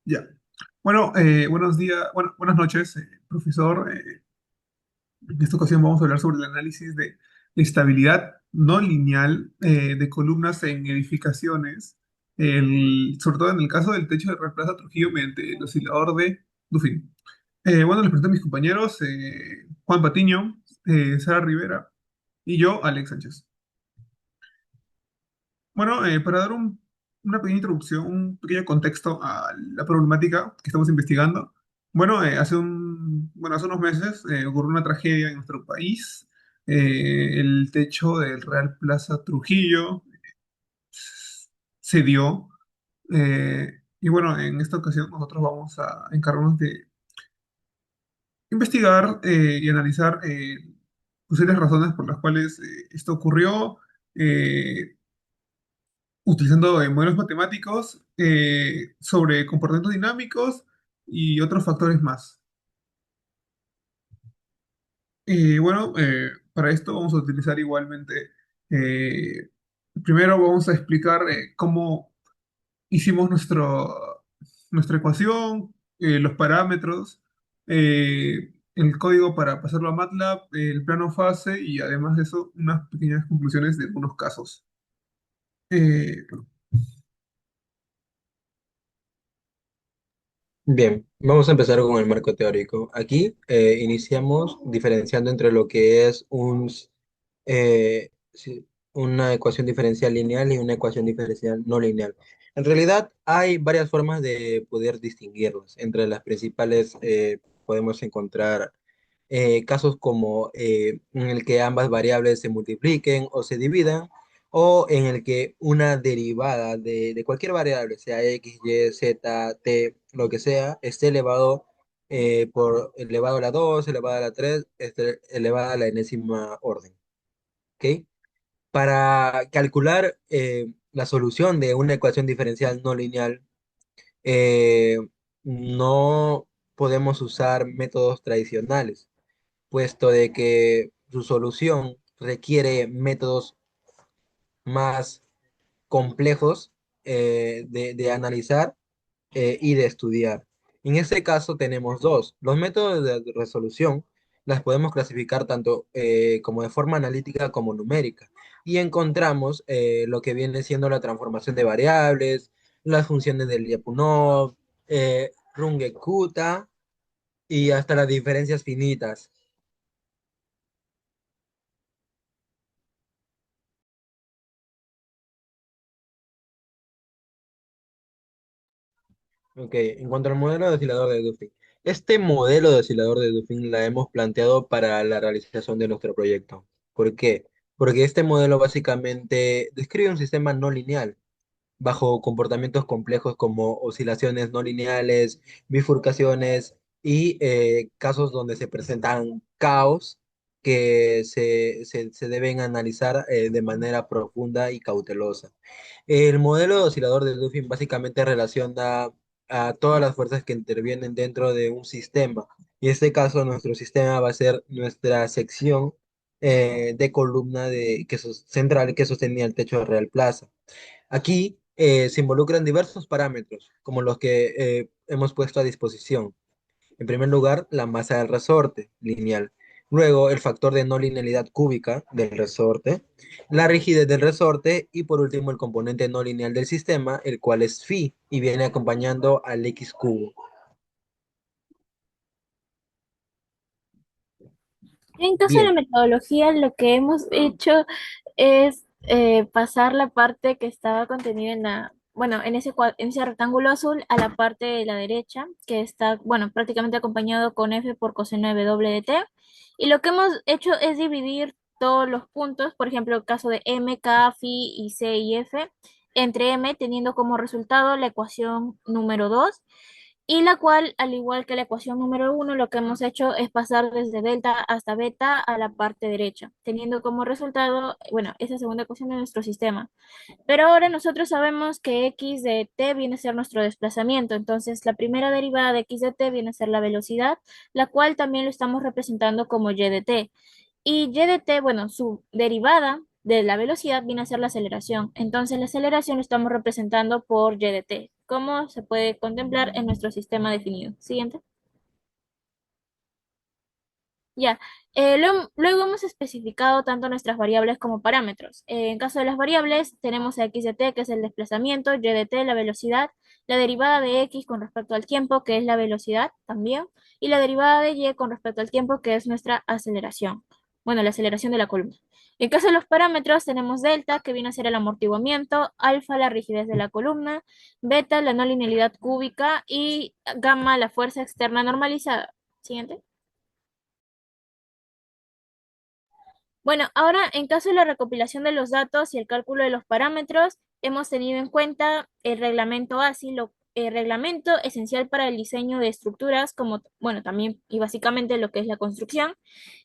Ya. Bueno, buenos días, bueno, buenas noches, profesor. En esta ocasión vamos a hablar sobre el análisis de la estabilidad no lineal de columnas en edificaciones, sobre todo en el caso del techo de Real Plaza Trujillo mediante el oscilador de Dufin. Bueno, les presento a mis compañeros, Juan Patiño, Sara Rivera y yo, Alex Sánchez. Bueno, para dar una pequeña introducción, un pequeño contexto a la problemática que estamos investigando. Bueno, hace unos meses ocurrió una tragedia en nuestro país. El techo del Real Plaza Trujillo se dio. Y bueno, en esta ocasión nosotros vamos a encargarnos de investigar y analizar posibles razones por las cuales esto ocurrió. Utilizando modelos matemáticos sobre comportamientos dinámicos y otros factores más. Para esto vamos a utilizar igualmente, eh, primero vamos a explicar cómo hicimos nuestra ecuación, los parámetros, el código para pasarlo a MATLAB, el plano fase y además de eso unas pequeñas conclusiones de algunos casos. Eh, Bien, vamos a empezar con el marco teórico. Aquí iniciamos diferenciando entre lo que es una ecuación diferencial lineal y una ecuación diferencial no lineal. En realidad hay varias formas de poder distinguirlas. Entre las principales podemos encontrar casos como en el que ambas variables se multipliquen o se dividan, o en el que una derivada de cualquier variable, sea x, y, z, t, lo que sea, esté elevado por elevado a la 2 elevado a la 3 esté elevada a la enésima orden. ¿Ok? Para calcular la solución de una ecuación diferencial no lineal, eh, no podemos usar métodos tradicionales, puesto de que su solución requiere métodos más complejos de analizar y de estudiar. En este caso tenemos dos. Los métodos de resolución las podemos clasificar tanto como de forma analítica como numérica. Y encontramos lo que viene siendo la transformación de variables, las funciones del Lyapunov, Runge-Kutta y hasta las diferencias finitas. Ok, en cuanto al modelo de oscilador de Duffy, este modelo de oscilador de Duffy la hemos planteado para la realización de nuestro proyecto. ¿Por qué? Porque este modelo básicamente describe un sistema no lineal, bajo comportamientos complejos como oscilaciones no lineales, bifurcaciones y casos donde se presentan caos que se deben analizar de manera profunda y cautelosa. El modelo de oscilador de Duffy básicamente relaciona a todas las fuerzas que intervienen dentro de un sistema. Y en este caso, nuestro sistema va a ser nuestra sección de columna central que sostenía el techo de Real Plaza. Aquí se involucran diversos parámetros, como los que hemos puesto a disposición. En primer lugar, la masa del resorte lineal. Luego, el factor de no linealidad cúbica del resorte, la rigidez del resorte y por último, el componente no lineal del sistema, el cual es phi y viene acompañando al x cubo. Eh, En caso de la Bien, metodología, lo que hemos hecho es pasar la parte que estaba contenida bueno, en ese rectángulo azul a la parte de la derecha, que está, bueno, prácticamente acompañado con F por coseno de W de T. Y lo que hemos hecho es dividir todos los puntos, por ejemplo, el caso de M, K, Phi y C y F, entre M, teniendo como resultado la ecuación número 2 y la cual, al igual que la ecuación número uno, lo que hemos hecho es pasar desde delta hasta beta a la parte derecha, teniendo como resultado, bueno, esa segunda ecuación de nuestro sistema. Pero ahora nosotros sabemos que x de t viene a ser nuestro desplazamiento, entonces la primera derivada de x de t viene a ser la velocidad, la cual también lo estamos representando como y de t. Y y de t, bueno, su derivada de la velocidad viene a ser la aceleración, entonces la aceleración lo estamos representando por y de t. como se puede contemplar en nuestro sistema definido. Siguiente. Ya, luego hemos especificado tanto nuestras variables como parámetros. En caso de las variables, tenemos a x de t, que es el desplazamiento, y de t, la velocidad, la derivada de x con respecto al tiempo, que es la velocidad también, y la derivada de y con respecto al tiempo, que es nuestra aceleración. Bueno, la aceleración de la columna. En caso de los parámetros, tenemos delta, que viene a ser el amortiguamiento, alfa, la rigidez de la columna, beta, la no linealidad cúbica, y gamma, la fuerza externa normalizada. Siguiente. Bueno, ahora en caso de la recopilación de los datos y el cálculo de los parámetros, hemos tenido en cuenta el reglamento ASI, el reglamento esencial para el diseño de estructuras, como, bueno, también y básicamente lo que es la construcción.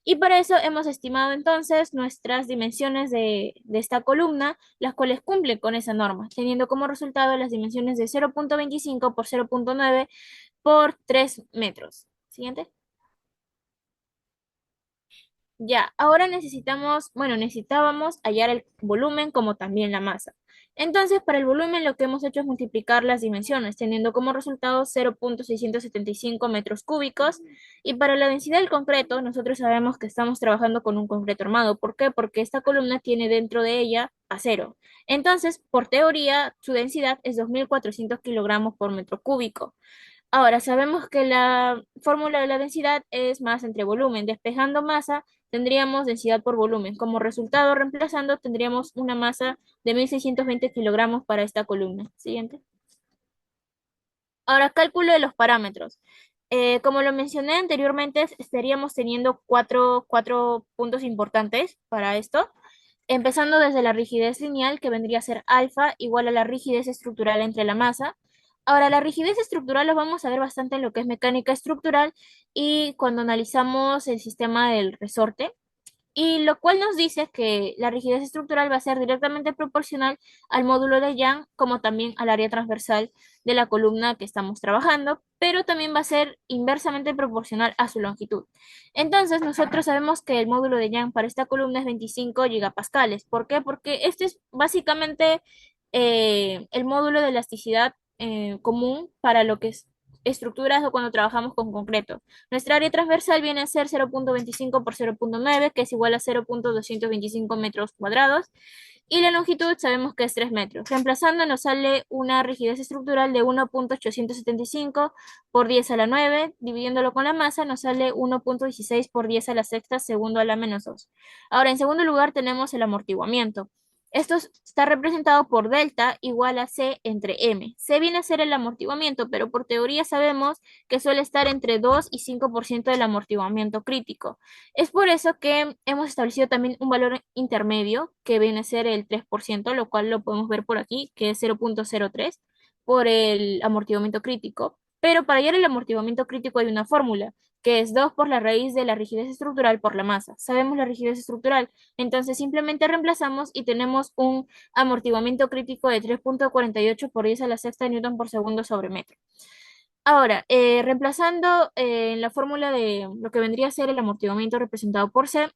Y para eso hemos estimado entonces nuestras dimensiones de esta columna, las cuales cumplen con esa norma, teniendo como resultado las dimensiones de 0.25 por 0.9 por 3 metros. Siguiente. Ya, ahora necesitamos, bueno, necesitábamos hallar el volumen como también la masa. Entonces, para el volumen lo que hemos hecho es multiplicar las dimensiones, teniendo como resultado 0.675 metros cúbicos. Y para la densidad del concreto, nosotros sabemos que estamos trabajando con un concreto armado. ¿Por qué? Porque esta columna tiene dentro de ella acero. Entonces, por teoría, su densidad es 2.400 kilogramos por metro cúbico. Ahora, sabemos que la fórmula de la densidad es masa entre volumen. Despejando masa, tendríamos densidad por volumen. Como resultado, reemplazando, tendríamos una masa de 1.620 kilogramos para esta columna. Siguiente. Ahora, cálculo de los parámetros. Como lo mencioné anteriormente, estaríamos teniendo cuatro puntos importantes para esto. Empezando desde la rigidez lineal, que vendría a ser alfa, igual a la rigidez estructural entre la masa. Ahora, la rigidez estructural lo vamos a ver bastante en lo que es mecánica estructural y cuando analizamos el sistema del resorte, y lo cual nos dice que la rigidez estructural va a ser directamente proporcional al módulo de Young, como también al área transversal de la columna que estamos trabajando, pero también va a ser inversamente proporcional a su longitud. Entonces, nosotros sabemos que el módulo de Young para esta columna es 25 gigapascales. ¿Por qué? Porque este es básicamente el módulo de elasticidad común para lo que es estructuras o cuando trabajamos con concreto. Nuestra área transversal viene a ser 0.25 por 0.9, que es igual a 0.225 metros cuadrados. Y la longitud sabemos que es 3 metros. Reemplazando nos sale una rigidez estructural de 1.875 por 10 a la 9. Dividiéndolo con la masa nos sale 1.16 por 10 a la sexta segundo a la menos 2. Ahora, en segundo lugar tenemos el amortiguamiento. Esto está representado por delta igual a C entre M. C viene a ser el amortiguamiento, pero por teoría sabemos que suele estar entre 2 y 5% del amortiguamiento crítico. Es por eso que hemos establecido también un valor intermedio, que viene a ser el 3%, lo cual lo podemos ver por aquí, que es 0.03 por el amortiguamiento crítico. Pero para hallar el amortiguamiento crítico hay una fórmula, que es 2 por la raíz de la rigidez estructural por la masa. Sabemos la rigidez estructural, entonces simplemente reemplazamos y tenemos un amortiguamiento crítico de 3.48 por 10 a la sexta newton por segundo sobre metro. Ahora, reemplazando en la fórmula de lo que vendría a ser el amortiguamiento representado por C,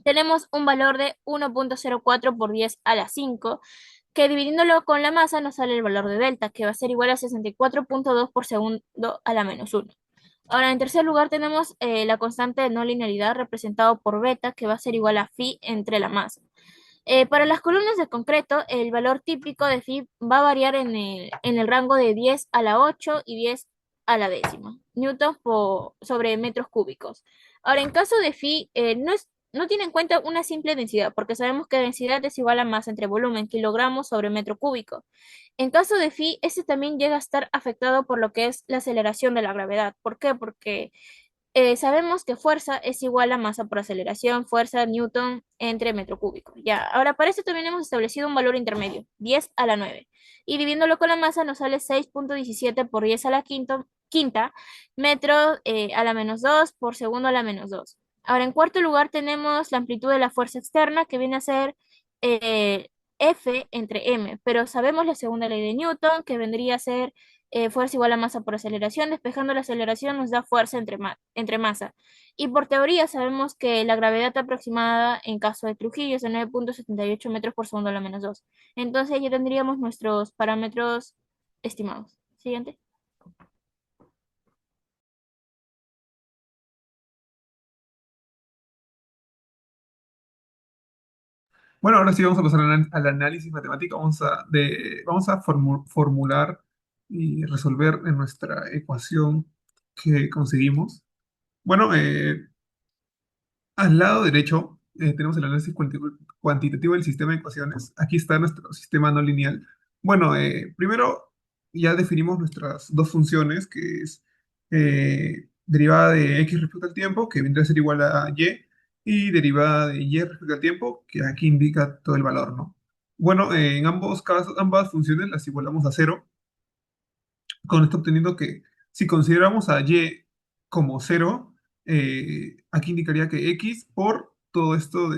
tenemos un valor de 1.04 por 10 a la 5, que dividiéndolo con la masa nos sale el valor de delta, que va a ser igual a 64.2 por segundo a la menos 1. Ahora, en tercer lugar tenemos la constante de no linealidad representado por beta, que va a ser igual a phi entre la masa. Para las columnas de concreto, el valor típico de phi va a variar en el rango de 10 a la 8 y 10 a la décima, newtons sobre metros cúbicos. Ahora, en caso de phi, no tiene en cuenta una simple densidad, porque sabemos que densidad es igual a masa entre volumen, kilogramos sobre metro cúbico. En caso de phi, este también llega a estar afectado por lo que es la aceleración de la gravedad. ¿Por qué? Porque sabemos que fuerza es igual a masa por aceleración, fuerza newton entre metro cúbico. Ya, ahora para esto también hemos establecido un valor intermedio, 10 a la 9. Y dividiéndolo con la masa nos sale 6.17 por 10 a la quinta metros a la menos 2 por segundo a la menos 2. Ahora en cuarto lugar tenemos la amplitud de la fuerza externa, que viene a ser eh, F entre M, pero sabemos la segunda ley de Newton, que vendría a ser fuerza igual a masa por aceleración. Despejando la aceleración nos da fuerza entre masa. Y por teoría sabemos que la gravedad aproximada en caso de Trujillo es de 9.78 metros por segundo a la menos 2. Entonces ya tendríamos nuestros parámetros estimados. Siguiente. Bueno, ahora sí vamos a pasar al análisis matemático. Vamos a formular y resolver en nuestra ecuación que conseguimos. Bueno, al lado derecho tenemos el análisis cuantitativo del sistema de ecuaciones. Aquí está nuestro sistema no lineal. Bueno, primero ya definimos nuestras dos funciones, que es derivada de x respecto al tiempo, que vendría a ser igual a y derivada de y respecto al tiempo, que aquí indica todo el valor, ¿no? Bueno, en ambos casos, ambas funciones las igualamos a cero, con esto obteniendo que si consideramos a y como cero, aquí indicaría que x por todo esto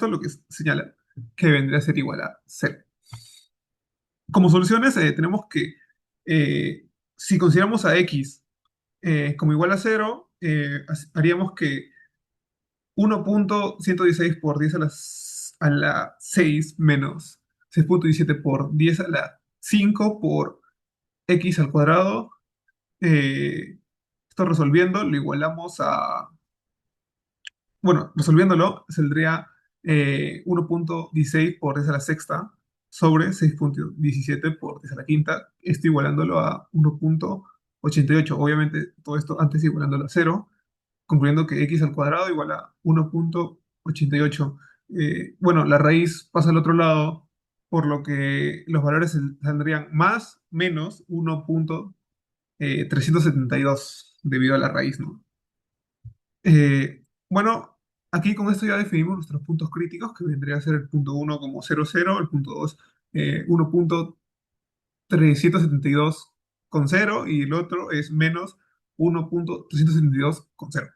lo que señala que vendría a ser igual a cero. Como soluciones tenemos que si consideramos a x como igual a cero, haríamos que 1.116 por 10 a la 6 menos 6.17 por 10 a la 5 por x al cuadrado. Esto resolviendo, lo igualamos a, bueno, resolviéndolo, saldría 1.16 por 10 a la sexta sobre 6.17 por 10 a la quinta, esto igualándolo a 1.88. Obviamente, todo esto antes igualándolo a cero, concluyendo que x al cuadrado igual a 1.88. Bueno, la raíz pasa al otro lado, por lo que los valores saldrían más menos 1.372 debido a la raíz, ¿no? Bueno, aquí con esto ya definimos nuestros puntos críticos, que vendría a ser el punto uno como 0,0, el punto 2 1.372 con cero y el otro es menos 1.372 con cero.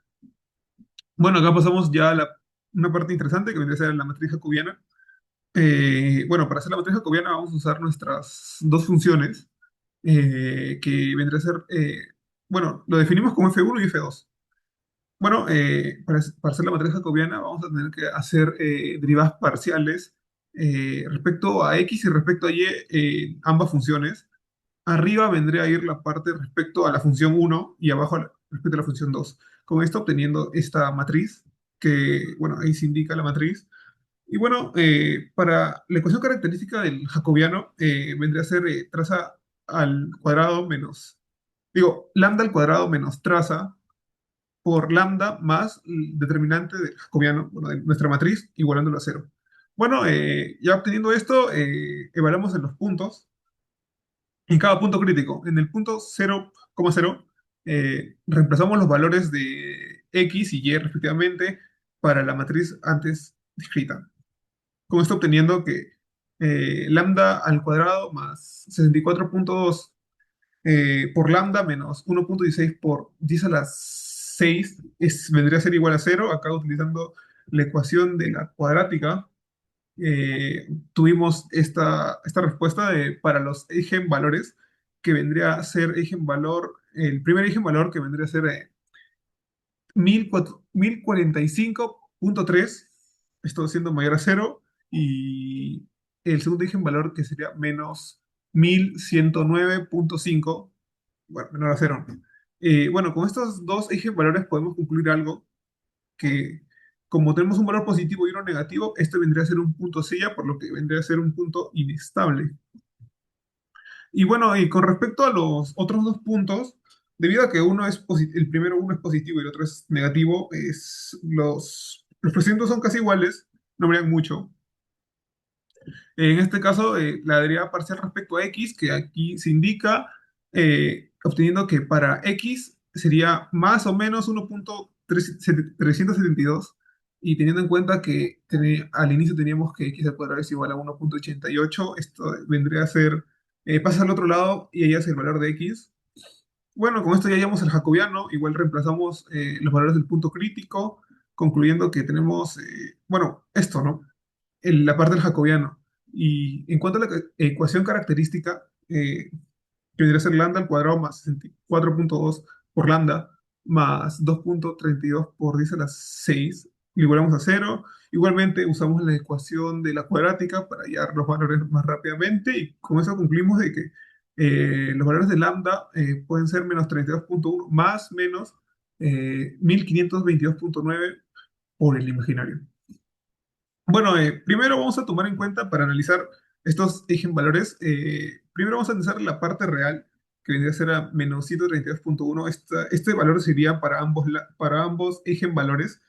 Bueno, acá pasamos ya a una parte interesante que vendría a ser la matriz jacobiana. Bueno, para hacer la matriz jacobiana vamos a usar nuestras dos funciones, que vendría a ser, bueno, lo definimos como F1 y F2. Bueno, para hacer la matriz jacobiana vamos a tener que hacer derivadas parciales respecto a x y respecto a y ambas funciones. Arriba vendría a ir la parte respecto a la función uno y abajo respecto a la función 2. Con esto obteniendo esta matriz, que, bueno, ahí se indica la matriz. Y bueno, para la ecuación característica del jacobiano vendría a ser traza al cuadrado menos, digo, lambda al cuadrado menos traza por lambda más el determinante del jacobiano, bueno, de nuestra matriz, igualándolo a cero. Bueno, ya obteniendo esto, evaluamos en los puntos, en cada punto crítico. En el punto 0,0, reemplazamos los valores de x y y respectivamente para la matriz antes descrita. Con esto obteniendo que lambda al cuadrado más 64.2 por lambda menos 1.16 por 10 a la 6 vendría a ser igual a cero. Acá utilizando la ecuación de la cuadrática, tuvimos esta respuesta para los eigenvalores, que vendría a ser eigenvalor, el primer eigenvalor que vendría a ser 1045.3, esto siendo mayor a cero, y el segundo eigenvalor que sería menos 1109.5, bueno, menor a cero. Bueno, con estos dos eigenvalores podemos concluir algo, que como tenemos un valor positivo y uno negativo, este vendría a ser un punto silla, por lo que vendría a ser un punto inestable. Y bueno, y con respecto a los otros dos puntos, debido a que el primero uno es positivo y el otro es negativo, los porcientos son casi iguales, no varían mucho. En este caso, la derivada parcial respecto a x, que aquí se indica, obteniendo que para x sería más o menos 1.372, y teniendo en cuenta que al inicio teníamos que x al cuadrado es igual a 1.88, esto vendría a ser, pasa al otro lado y ahí hace el valor de x. Bueno, con esto ya llegamos al jacobiano, igual reemplazamos los valores del punto crítico, concluyendo que tenemos, bueno, esto, ¿no? La parte del jacobiano. Y en cuanto a la ecuación característica, que vendría a ser lambda al cuadrado más 64.2 por lambda más 2.32 por 10 a la 6, lo igualamos a cero. Igualmente usamos la ecuación de la cuadrática para hallar los valores más rápidamente y con eso concluimos de que Los valores de lambda pueden ser menos 32,1 más menos 1522,9 por el imaginario. Bueno, primero vamos a tomar en cuenta para analizar estos eigenvalores. Primero vamos a analizar la parte real, que vendría a ser a menos 132,1. Este valor sería para ambos eigenvalores,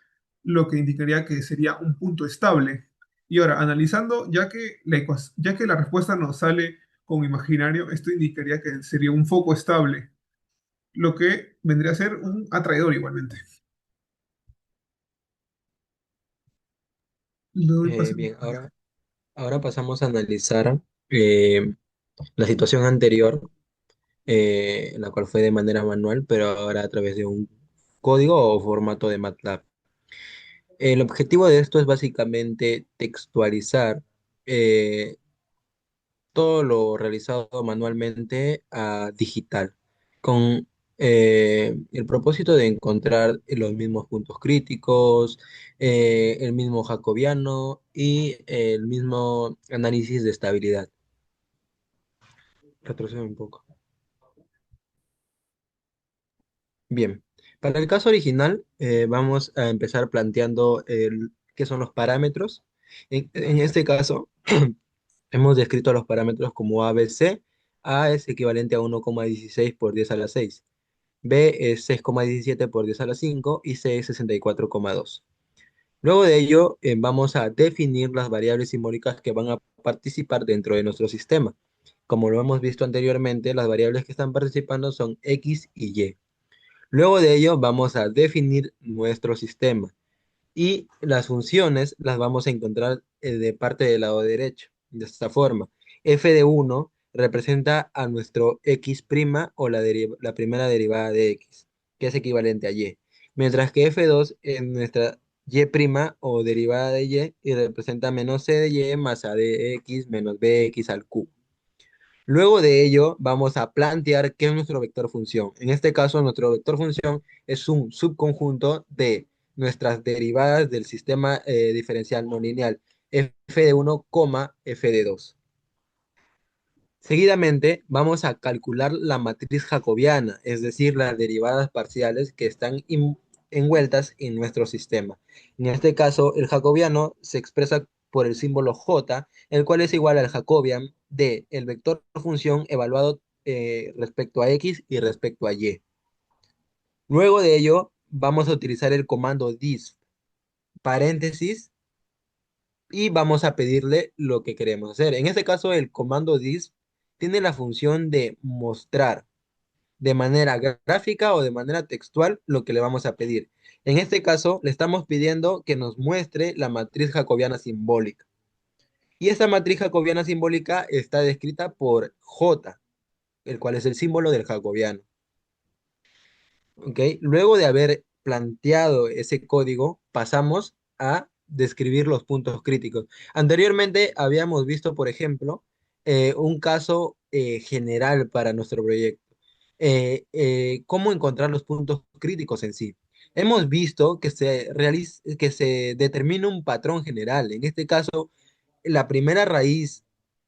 lo que indicaría que sería un punto estable. Y ahora, analizando, ya que la respuesta nos sale con imaginario, esto indicaría que sería un foco estable, lo que vendría a ser un atraidor igualmente. Le doy pase. Bien, ahora pasamos a analizar eh, la situación anterior, la cual fue de manera manual, pero ahora a través de un código o formato de MATLAB. El objetivo de esto es básicamente textualizar eh, todo lo realizado manualmente a digital, con el propósito de encontrar los mismos puntos críticos, el mismo jacobiano y el mismo análisis de estabilidad. Retrocedo un poco. Bien, para el caso original vamos a empezar planteando qué son los parámetros. En este caso, hemos descrito los parámetros como ABC. A es equivalente a 1,16 por 10 a la 6. B es 6,17 por 10 a la 5 y C es 64,2. Luego de ello, vamos a definir las variables simbólicas que van a participar dentro de nuestro sistema. Como lo hemos visto anteriormente, las variables que están participando son X y Y. Luego de ello, vamos a definir nuestro sistema y las funciones las vamos a encontrar de parte del lado derecho, de esta forma. F de 1 representa a nuestro x' o la primera derivada de x, que es equivalente a y, mientras que F2 es nuestra y' o derivada de y representa menos c de y más a de x menos bx al cubo. Luego de ello, vamos a plantear qué es nuestro vector función. En este caso, nuestro vector función es un subconjunto de nuestras derivadas del sistema diferencial no lineal, f de 1, f de 2. Seguidamente, vamos a calcular la matriz jacobiana, es decir, las derivadas parciales que están envueltas en nuestro sistema. En este caso, el jacobiano se expresa por el símbolo J, el cual es igual al jacobian de el vector función evaluado respecto a X y respecto a Y. Luego de ello, vamos a utilizar el comando dis, paréntesis, y vamos a pedirle lo que queremos hacer. En este caso, el comando dis tiene la función de mostrar de manera gráfica o de manera textual lo que le vamos a pedir. En este caso, le estamos pidiendo que nos muestre la matriz jacobiana simbólica. Y esta matriz jacobiana simbólica está descrita por J, el cual es el símbolo del jacobiano. ¿Ok? Luego de haber planteado ese código, pasamos a describir los puntos críticos. Anteriormente habíamos visto, por ejemplo, un caso general para nuestro proyecto. Cómo encontrar los puntos críticos en sí. Hemos visto que se determina un patrón general. En este caso, la primera raíz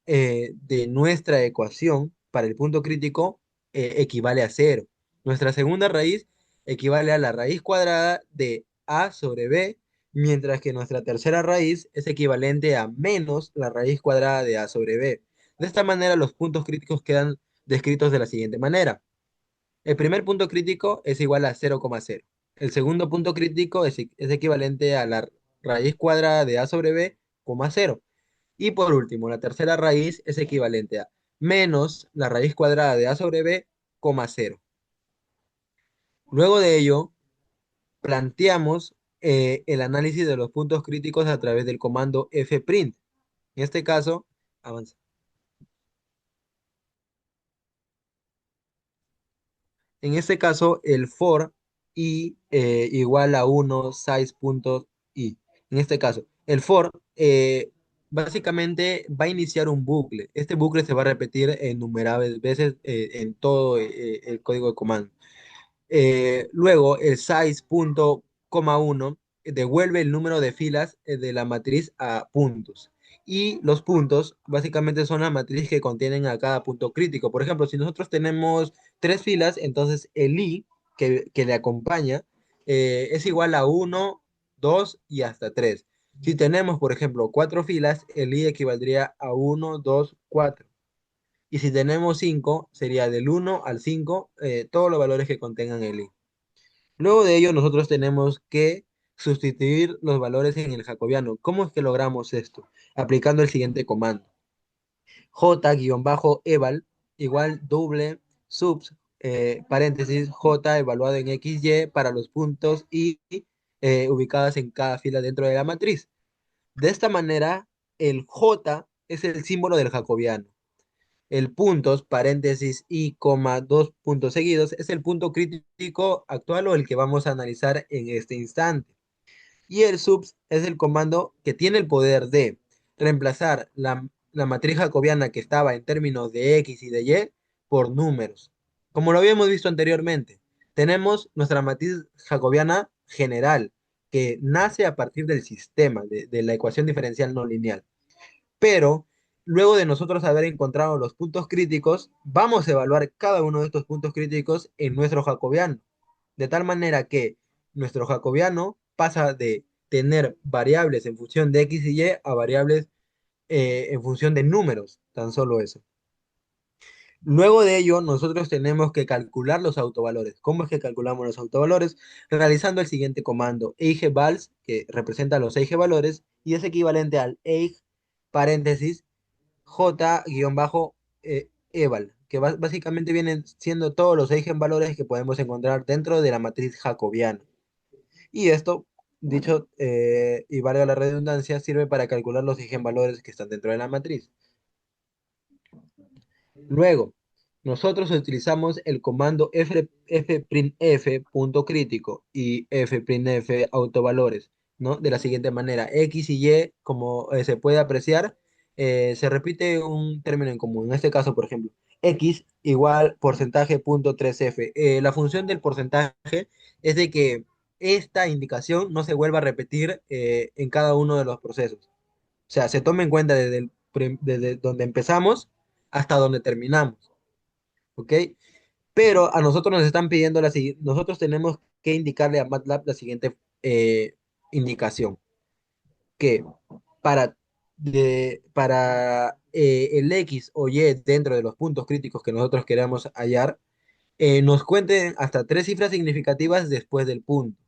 de nuestra ecuación para el punto crítico equivale a cero. Nuestra segunda raíz equivale a la raíz cuadrada de a sobre b, mientras que nuestra tercera raíz es equivalente a menos la raíz cuadrada de a sobre b. De esta manera, los puntos críticos quedan descritos de la siguiente manera. El primer punto crítico es igual a 0,0. El segundo punto crítico es equivalente a la raíz cuadrada de a sobre b, cero. Y por último, la tercera raíz es equivalente a menos la raíz cuadrada de a sobre b, cero. Luego de ello, planteamos el análisis de los puntos críticos a través del comando fprint. En este caso, avanza. En este caso, el for i igual a 1 size.i. En este caso, el for básicamente va a iniciar un bucle. Este bucle se va a repetir innumerables veces en todo el código de comando. Luego, el size.1 devuelve el número de filas de la matriz a puntos. y los puntos básicamente son la matriz que contienen a cada punto crítico. Por ejemplo, si nosotros tenemos tres filas, entonces el i que le acompaña es igual a uno, 2 y hasta 3. Si tenemos, por ejemplo, cuatro filas, el i equivaldría a uno, 2, 4. Y si tenemos 5, sería del uno al 5 todos los valores que contengan el i. Luego de ello, nosotros tenemos que sustituir los valores en el jacobiano. ¿Cómo es que logramos esto? Aplicando el siguiente comando. J-eval igual doble subs paréntesis J evaluado en XY para los puntos y ubicadas en cada fila dentro de la matriz. De esta manera, el J es el símbolo del jacobiano. El puntos, paréntesis y coma, dos puntos seguidos, es el punto crítico actual o el que vamos a analizar en este instante. Y el subs es el comando que tiene el poder de reemplazar la matriz jacobiana que estaba en términos de X y de Y por números. Como lo habíamos visto anteriormente, tenemos nuestra matriz jacobiana general, que nace a partir del sistema, de la ecuación diferencial no lineal. Pero luego de nosotros haber encontrado los puntos críticos, vamos a evaluar cada uno de estos puntos críticos en nuestro jacobiano, de tal manera que nuestro jacobiano pasa de tener variables en función de X y Y a variables en función de números, tan solo eso. Luego de ello, nosotros tenemos que calcular los autovalores. ¿Cómo es que calculamos los autovalores? Realizando el siguiente comando, eigvals, que representa los eigenvalores, y es equivalente al eig, paréntesis, J-eval, que básicamente vienen siendo todos los eigenvalores que podemos encontrar dentro de la matriz jacobiana. Y esto, dicho y valga la redundancia, sirve para calcular los eigenvalores que están dentro de la matriz. Luego, nosotros utilizamos el comando fprintf punto crítico y fprintf autovalores, ¿no? De la siguiente manera, X y Y, como se puede apreciar, se repite un término en común. En este caso, por ejemplo, X igual porcentaje punto 3F. La función del porcentaje es de que esta indicación no se vuelva a repetir en cada uno de los procesos. O sea, se toma en cuenta desde donde empezamos hasta donde terminamos, ¿ok? Pero a nosotros nos están pidiendo nosotros tenemos que indicarle a MATLAB la siguiente indicación, que para, para el X o Y dentro de los puntos críticos que nosotros queramos hallar, nos cuenten hasta tres cifras significativas después del punto.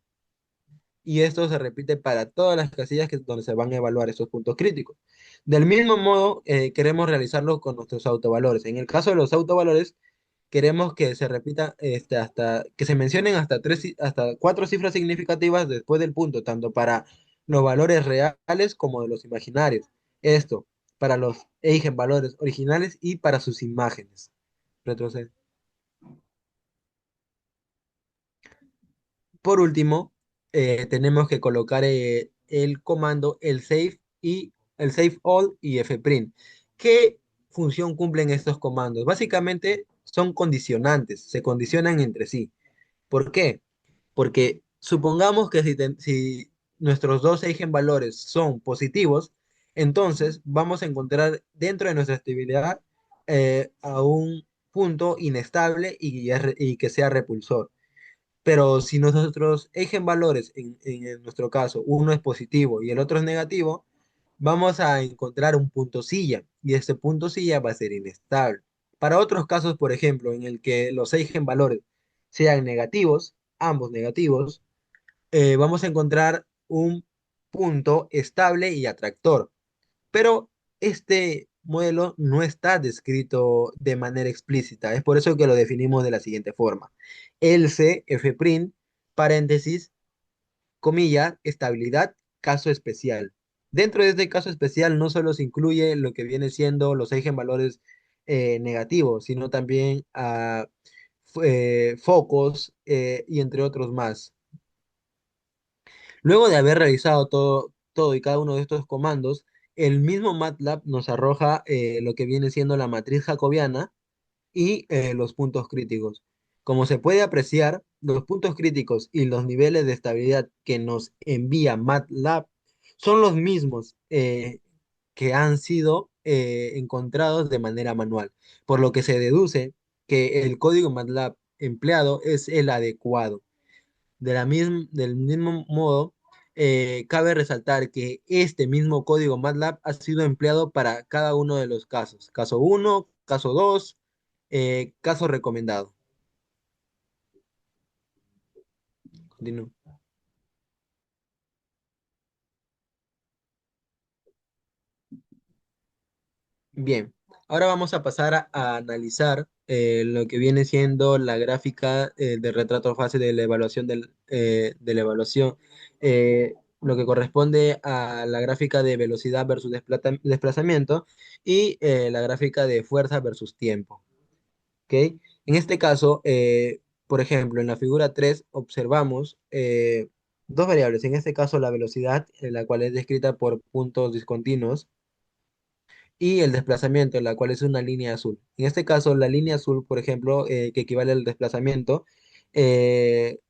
Y esto se repite para todas las casillas donde se van a evaluar estos puntos críticos. Del mismo modo, queremos realizarlo con nuestros autovalores. En el caso de los autovalores, queremos que se repita hasta que se mencionen hasta cuatro cifras significativas después del punto, tanto para los valores reales como de los imaginarios. Esto para los eigenvalores originales y para sus imágenes. Retrocede. Por último, tenemos que colocar el comando el save all y fprint. ¿Qué función cumplen estos comandos? Básicamente son condicionantes, se condicionan entre sí. ¿Por qué? Porque supongamos que si nuestros dos eigenvalores son positivos, entonces vamos a encontrar dentro de nuestra estabilidad a un punto inestable y que sea repulsor. Pero si nosotros eigenvalores, en nuestro caso, uno es positivo y el otro es negativo, vamos a encontrar un punto silla y este punto silla va a ser inestable. Para otros casos, por ejemplo, en el que los eigenvalores sean negativos, ambos negativos, vamos a encontrar un punto estable y atractor. Pero este modelo no está descrito de manera explícita. Es por eso que lo definimos de la siguiente forma. Else, fprint, paréntesis, comilla, estabilidad, caso especial. Dentro de este caso especial no solo se incluye lo que viene siendo los eigenvalores negativos, sino también focos y entre otros más. Luego de haber realizado todo y cada uno de estos comandos, el mismo MATLAB nos arroja lo que viene siendo la matriz jacobiana y los puntos críticos. Como se puede apreciar, los puntos críticos y los niveles de estabilidad que nos envía MATLAB son los mismos que han sido encontrados de manera manual, por lo que se deduce que el código MATLAB empleado es el adecuado. Del mismo modo, cabe resaltar que este mismo código MATLAB ha sido empleado para cada uno de los casos. Caso uno, caso 2, caso recomendado. Continúo. Bien, ahora vamos a pasar a analizar lo que viene siendo la gráfica de retrato fase de la evaluación de la evaluación, lo que corresponde a la gráfica de velocidad versus desplazamiento y la gráfica de fuerza versus tiempo. ¿Ok? En este caso, por ejemplo, en la figura 3 observamos dos variables, en este caso la velocidad, la cual es descrita por puntos discontinuos, y el desplazamiento, la cual es una línea azul. En este caso, la línea azul, por ejemplo, que equivale al desplazamiento,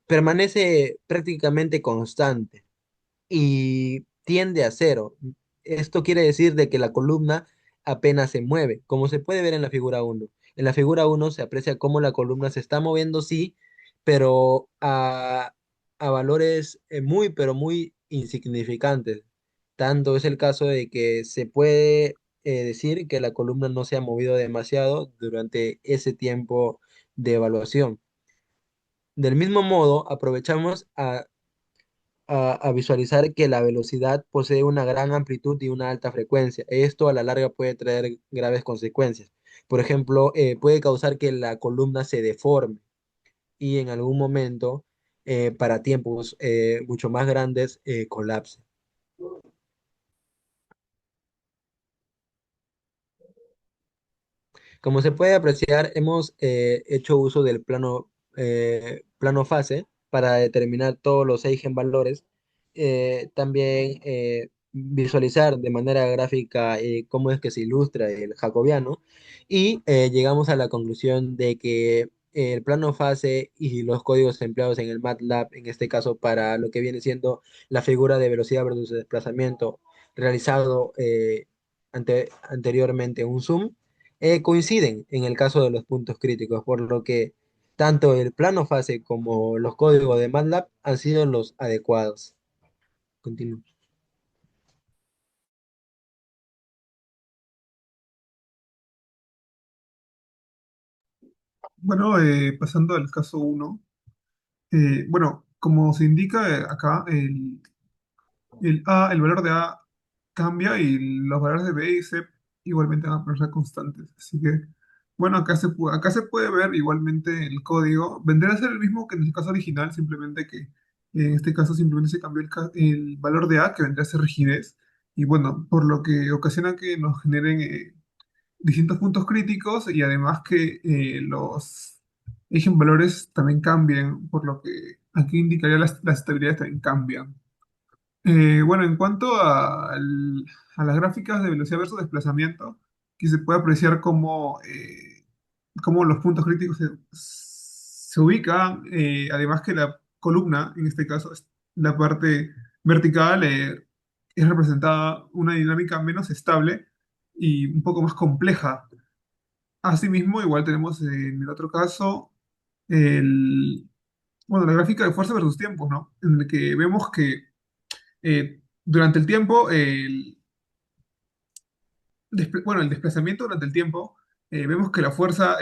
permanece prácticamente constante y tiende a cero. Esto quiere decir de que la columna apenas se mueve, como se puede ver en la figura uno. En la figura uno se aprecia cómo la columna se está moviendo, sí, pero a valores muy, pero muy insignificantes. Tanto es el caso de que se puede decir que la columna no se ha movido demasiado durante ese tiempo de evaluación. Del mismo modo, aprovechamos a visualizar que la velocidad posee una gran amplitud y una alta frecuencia. Esto a la larga puede traer graves consecuencias. Por ejemplo, puede causar que la columna se deforme y en algún momento, para tiempos mucho más grandes, colapse. Como se puede apreciar, hemos hecho uso del plano fase para determinar todos los eigenvalores. También visualizar de manera gráfica cómo es que se ilustra el jacobiano. Y llegamos a la conclusión de que el plano fase y los códigos empleados en el MATLAB, en este caso para lo que viene siendo la figura de velocidad versus desplazamiento realizado anteriormente en un zoom, coinciden en el caso de los puntos críticos, por lo que tanto el plano fase como los códigos de MATLAB han sido los adecuados. Continúo. Bueno, pasando al caso uno, bueno, como se indica acá, el valor de A cambia y los valores de B y C igualmente van a permanecer constantes. Así que, bueno, acá se puede ver igualmente el código. Vendría a ser el mismo que en el caso original, simplemente que en este caso simplemente se cambió el valor de A, que vendría a ser rigidez. Y bueno, por lo que ocasiona que nos generen distintos puntos críticos y además que los eigenvalores también cambian, por lo que aquí indicaría las estabilidades también cambian. Bueno, en cuanto a las gráficas de velocidad versus desplazamiento, aquí se puede apreciar cómo los puntos críticos se ubican, además que la columna, en este caso, la parte vertical, es representada una dinámica menos estable y un poco más compleja. Asimismo, igual tenemos en el otro caso bueno, la gráfica de fuerza versus tiempos, ¿no? En el que vemos que durante el tiempo, bueno, el desplazamiento durante el tiempo, vemos que la fuerza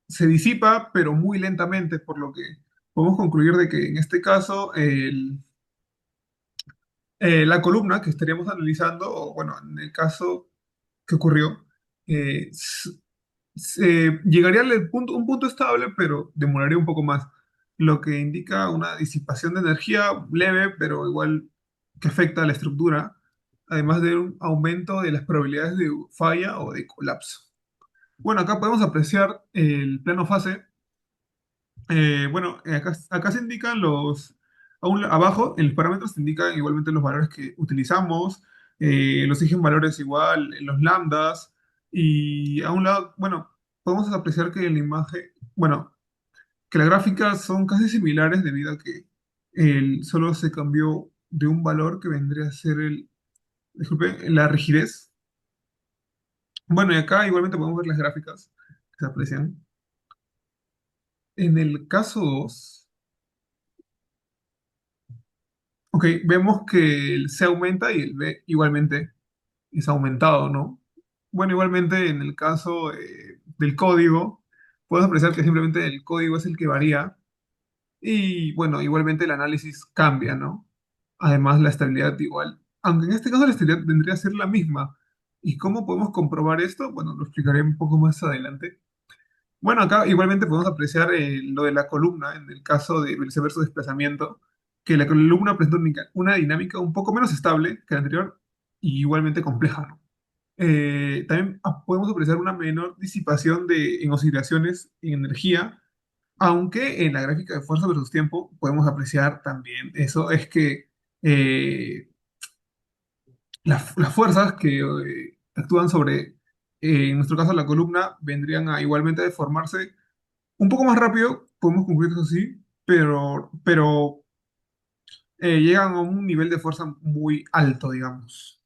se disipa, pero muy lentamente, por lo que podemos concluir de que en este caso la columna que estaríamos analizando, o bueno, en el caso que ocurrió, llegaría un punto estable, pero demoraría un poco más, lo que indica una disipación de energía leve, pero igual que afecta a la estructura, además de un aumento de las probabilidades de falla o de colapso. Bueno, acá podemos apreciar el plano fase. Bueno, acá se indican abajo en los parámetros se indican igualmente los valores que utilizamos, los valores igual, los lambdas, y a un lado, bueno, podemos apreciar que en la imagen, bueno, que las gráficas son casi similares debido a que solo se cambió de un valor que vendría a ser disculpe, la rigidez. Bueno, y acá igualmente podemos ver las gráficas que se aprecian. En el caso 2, ok, vemos que el C aumenta y el B igualmente es aumentado, ¿no? Bueno, igualmente en el caso del código, podemos apreciar que simplemente el código es el que varía y bueno, igualmente el análisis cambia, ¿no? Además, la estabilidad igual. Aunque en este caso la estabilidad vendría a ser la misma. ¿Y cómo podemos comprobar esto? Bueno, lo explicaré un poco más adelante. Bueno, acá igualmente podemos apreciar lo de la columna en el caso de velocidad versus desplazamiento, que la columna presenta una dinámica un poco menos estable que la anterior y igualmente compleja, ¿no? También podemos apreciar una menor disipación en oscilaciones en energía, aunque en la gráfica de fuerza versus tiempo podemos apreciar también eso, es que eh, las fuerzas que actúan sobre, en nuestro caso, la columna, vendrían a igualmente deformarse un poco más rápido, podemos concluir eso sí, pero llegan a un nivel de fuerza muy alto, digamos.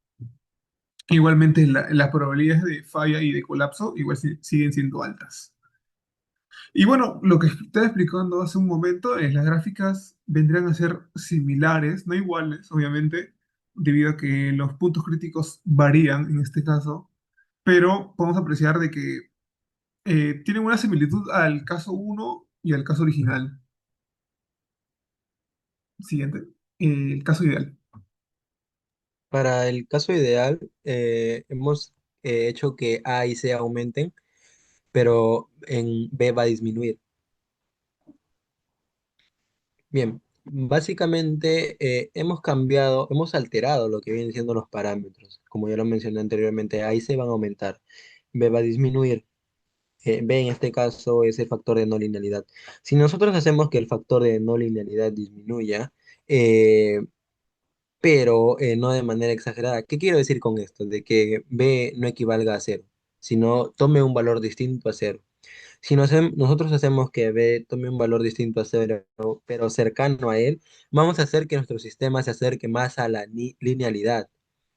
Igualmente, las probabilidades de falla y de colapso igual siguen siendo altas. Y bueno, lo que estaba explicando hace un momento es las gráficas vendrían a ser similares, no iguales, obviamente, debido a que los puntos críticos varían en este caso, pero podemos apreciar de que tienen una similitud al caso uno y al caso original. Siguiente, el caso ideal. Para el caso ideal, hemos hecho que A y C aumenten, pero en B va a disminuir. Bien, básicamente hemos cambiado, hemos alterado lo que vienen siendo los parámetros. Como ya lo mencioné anteriormente, A y C van a aumentar, B va a disminuir. B en este caso es el factor de no linealidad. Si nosotros hacemos que el factor de no linealidad disminuya, eh, pero no de manera exagerada. ¿Qué quiero decir con esto? De que B no equivalga a cero, sino tome un valor distinto a cero. Si nosotros hacemos que B tome un valor distinto a cero, pero cercano a él, vamos a hacer que nuestro sistema se acerque más a la linealidad.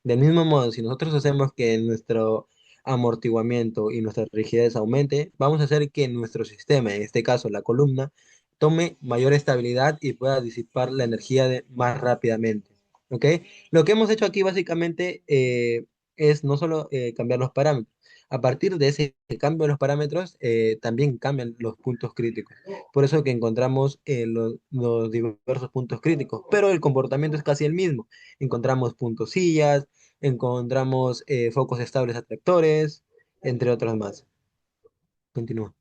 Del mismo modo, si nosotros hacemos que nuestro amortiguamiento y nuestra rigidez aumente, vamos a hacer que nuestro sistema, en este caso la columna, tome mayor estabilidad y pueda disipar la energía más rápidamente. ¿Ok? Lo que hemos hecho aquí básicamente es no solo cambiar los parámetros, a partir de ese cambio de los parámetros, también cambian los puntos críticos. Por eso que encontramos los diversos puntos críticos, pero el comportamiento es casi el mismo. Encontramos puntos sillas, encontramos focos estables atractores, entre otros más. Continúa.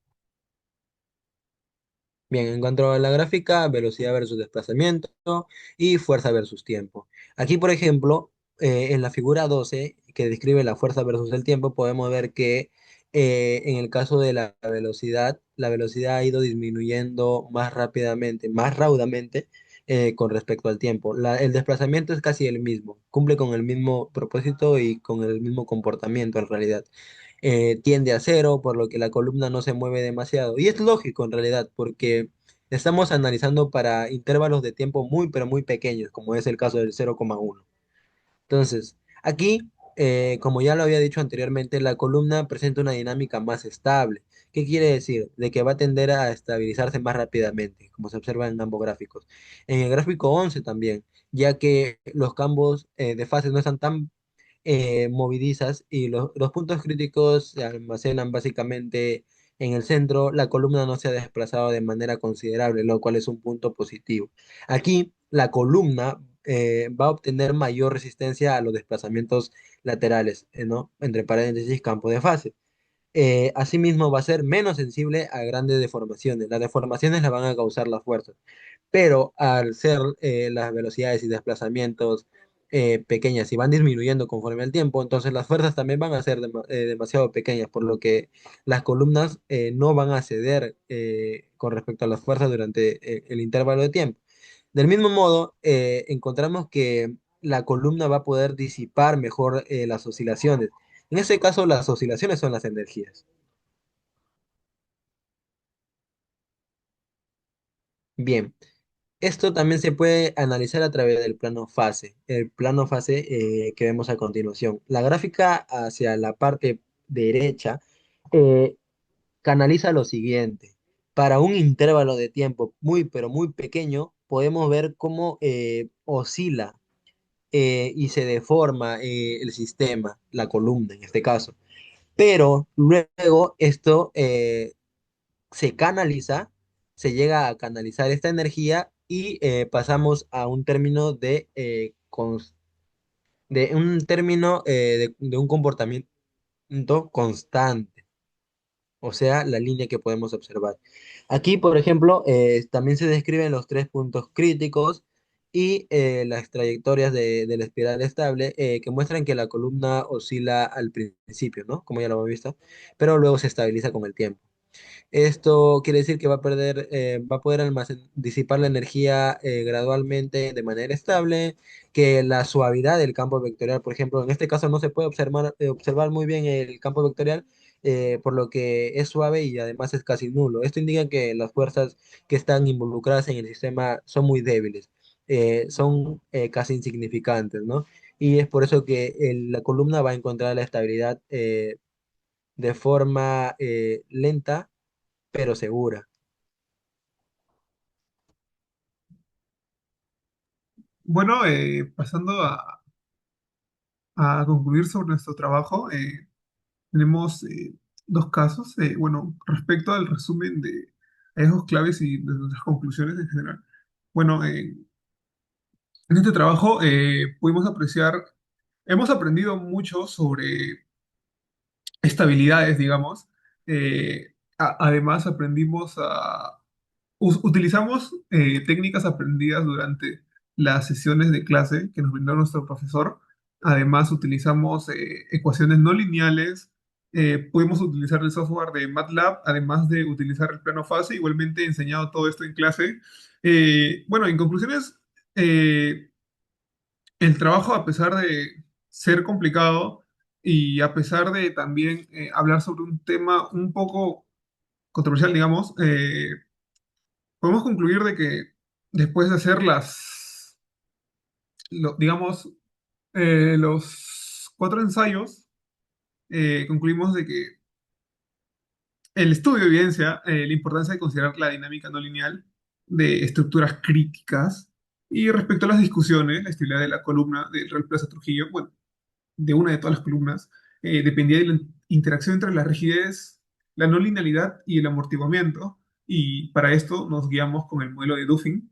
Bien, en cuanto a la gráfica, velocidad versus desplazamiento y fuerza versus tiempo. Aquí, por ejemplo, en la figura 12, que describe la fuerza versus el tiempo, podemos ver que en el caso de la velocidad ha ido disminuyendo más rápidamente, más raudamente con respecto al tiempo. El desplazamiento es casi el mismo, cumple con el mismo propósito y con el mismo comportamiento en realidad. Tiende a cero, por lo que la columna no se mueve demasiado. Y es lógico en realidad, porque estamos analizando para intervalos de tiempo muy, pero muy pequeños, como es el caso del 0,1. Entonces, aquí, como ya lo había dicho anteriormente, la columna presenta una dinámica más estable. ¿Qué quiere decir? De que va a tender a estabilizarse más rápidamente, como se observa en ambos gráficos. En el gráfico 11 también, ya que los campos de fase no están tan movidizas y los puntos críticos se almacenan básicamente en el centro, la columna no se ha desplazado de manera considerable, lo cual es un punto positivo. Aquí la columna va a obtener mayor resistencia a los desplazamientos laterales, ¿no? Entre paréntesis, campo de fase. Asimismo, va a ser menos sensible a grandes deformaciones. Las deformaciones las van a causar las fuerzas, pero al ser las velocidades y desplazamientos pequeñas y van disminuyendo conforme el tiempo, entonces las fuerzas también van a ser demasiado pequeñas, por lo que las columnas no van a ceder con respecto a las fuerzas durante el intervalo de tiempo. Del mismo modo, encontramos que la columna va a poder disipar mejor las oscilaciones. En este caso, las oscilaciones son las energías. Bien, esto también se puede analizar a través del plano fase, el plano fase que vemos a continuación. La gráfica hacia la parte derecha, eh, canaliza lo siguiente. Para un intervalo de tiempo muy, pero muy pequeño, podemos ver cómo oscila y se deforma el sistema, la columna en este caso. Pero luego esto se canaliza, se llega a canalizar esta energía y pasamos a un término de un término de un comportamiento constante, o sea, la línea que podemos observar. Aquí, por ejemplo, también se describen los tres puntos críticos y las trayectorias de la espiral estable que muestran que la columna oscila al principio, ¿no? Como ya lo hemos visto, pero luego se estabiliza con el tiempo. Esto quiere decir que va a poder disipar la energía gradualmente de manera estable, que la suavidad del campo vectorial, por ejemplo, en este caso no se puede observar muy bien el campo vectorial, por lo que es suave y además es casi nulo. Esto indica que las fuerzas que están involucradas en el sistema son muy débiles, son casi insignificantes, ¿no? Y es por eso que la columna va a encontrar la estabilidad de forma lenta pero segura. Bueno, pasando a concluir sobre nuestro trabajo, tenemos dos casos. Bueno, respecto al resumen de esos claves y de nuestras conclusiones en general. Bueno, en este trabajo pudimos apreciar, hemos aprendido mucho sobre estabilidades, digamos. Además, aprendimos utilizamos técnicas aprendidas durante las sesiones de clase que nos brindó nuestro profesor. Además, utilizamos ecuaciones no lineales. Pudimos utilizar el software de MATLAB, además de utilizar el plano fase. Igualmente he enseñado todo esto en clase. Bueno, en conclusiones, eh, el trabajo, a pesar de ser complicado y a pesar de también hablar sobre un tema un poco controversial, digamos, podemos concluir de que después de hacer digamos, los cuatro ensayos, concluimos de que el estudio evidencia la importancia de considerar la dinámica no lineal de estructuras críticas y respecto a las discusiones, la estabilidad de la columna del Real Plaza Trujillo, bueno, de una de todas las columnas, dependía de la interacción entre la rigidez, la no linealidad y el amortiguamiento, y para esto nos guiamos con el modelo de Duffin.